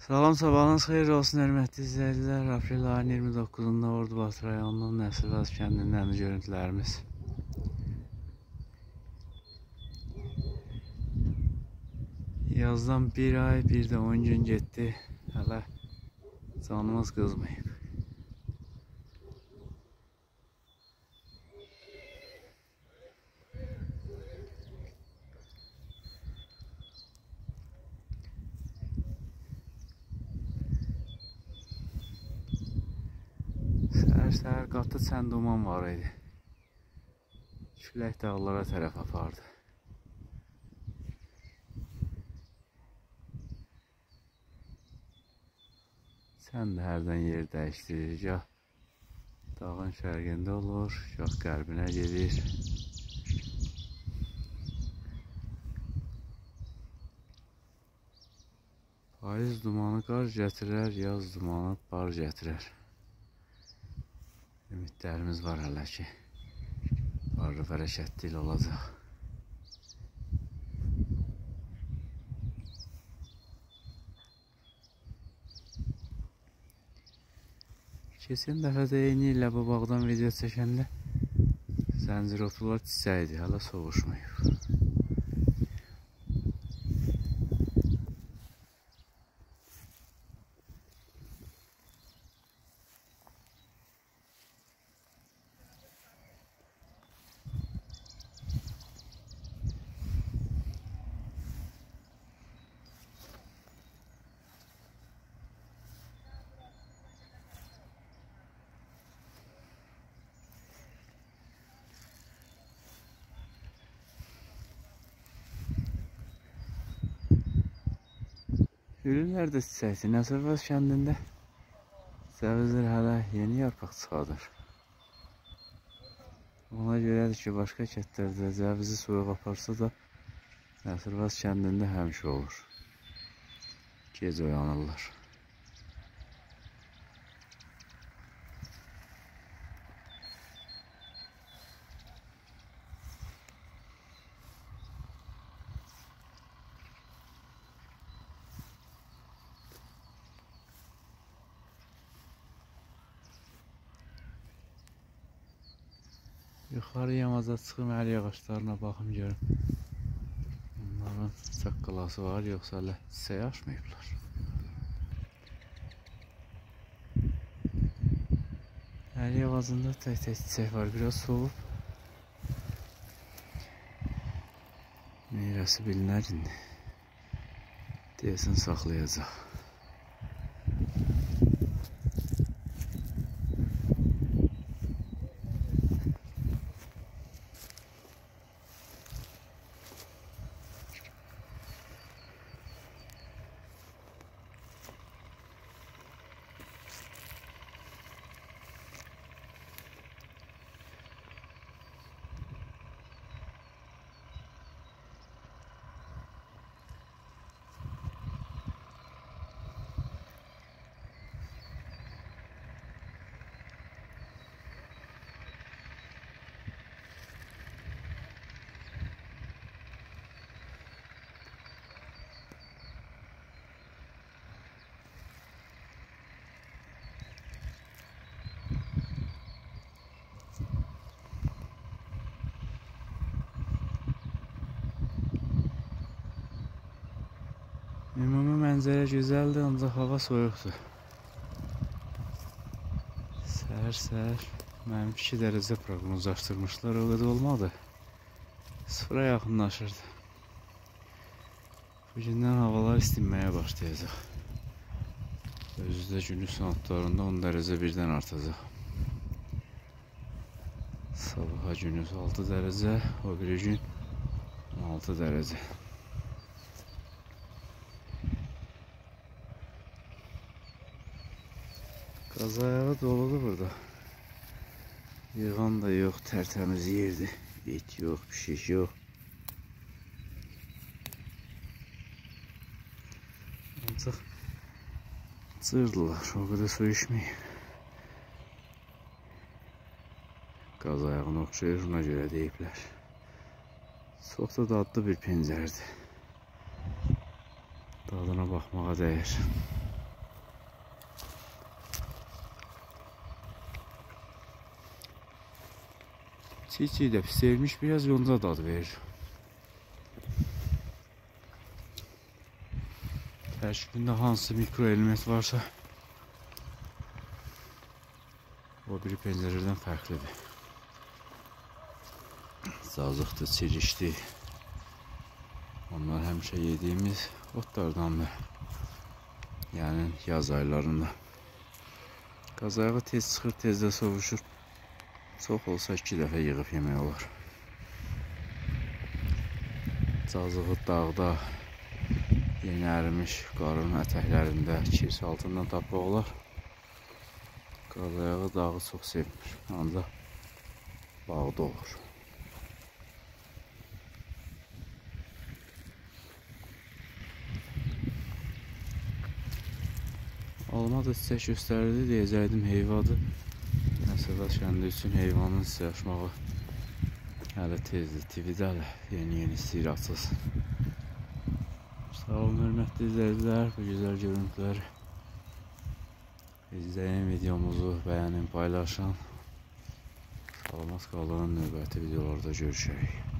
Salam, sabahınız xeyir olsun, hörmətli izləyicilər. Aprel ayının 29-da Ordubad rayonunun Nəsribaz kəndindən görüntülərimiz. Yazdan bir ay, bir də 10 gün getdi. Hələ canımız qızmayıb. Səhər qatı çən duman var idi. Külək dağlara tərəf apardı. Çən də hərdən yer dəyişdirir. Gah dağın şərqində olur, gah qərbinə gedir. Payız dumanı qar gətirər, yaz dumanı bar gətirər. Ümidlərimiz var hələ ki, varlı bərəkətli il olacaq. Keçən dəfə də eyni ilə bu bağdan video çəkəndə zəncirotular çiçəkdir, hələ soğuşmayıb. Güllər də çiçəkdir. Nəsribaz kəndində cəvizlər hələ yeni yarpaq çıxardır. Ona görədir ki, başqa kətlərdə cəvizi soyuq aparsa da Nəsribaz kəndində həmişə olur. Gec oyanırlar. Yuxarı yamaca çıxım, əl yağışlarına baxım görüm. Onların çaqqalası var, yoxsa hələ çiçək açmayıblar. Əl yağacında tək-tək çiçək var, biraz soğub. Meyvəsi bilinər indi. Deyəsən saxlayacaq. Ümumi mənzərə gözəldir, ancaq hava soyuqdur. Səhər mənim 2 dərəcə proqnozlaşdırmışlar, o qədər olmadı. Sıfıra yaxınlaşırdı. Bugündən havalar istinməyə başlayacaq. Özü də günün saatlarında 10 dərəcə birdən artacaq. Sabaha günüz 6 dərəcə, o biri gün 16 dərəcə. Qaz ayağı doludur burada. Yığan da yox, tərtəmiz yerdir. Et yox, pişik yox. Ancaq cırdılar, o qədər su içməyib. Qaz ayağını oxşayır, ona görə deyiblər. Çox da dadlı bir pencərdir. Dadına baxmağa dəyər. Çiğ də pis vermiş, biraz yonca dadı verir. Tərkibində hansı mikroelement varsa o biri pəncərədən fərqlidir. Cazıqdır, çirişdir. Onlar həmişə yediyimiz otlardandır. Yəni yaz aylarında. Qazağı tez çıxır, tez də sovuşur. Çox olsa 2 dəfə yığıb yemək olar. Cazığı dağda yeni ərimiş qarın ətəklərində, kirsi altından tapmaq olar. Qazağı dağı çox sevmir, ancaq bağda olur. Alma da çiçək göstərirdi, deyəcəkdim heyvadır. Məsələ kəndi üçün heyvanın çiçək açmağı hələ tezdir, TV'də hələ yeni istəyir açılsın. Sağ olun, hörmətli izləyicilər, bu gözəl görüntülər izləyin, videomuzu bəyənin, paylaşın. Salamat qalın, növbəti videolarda görüşək.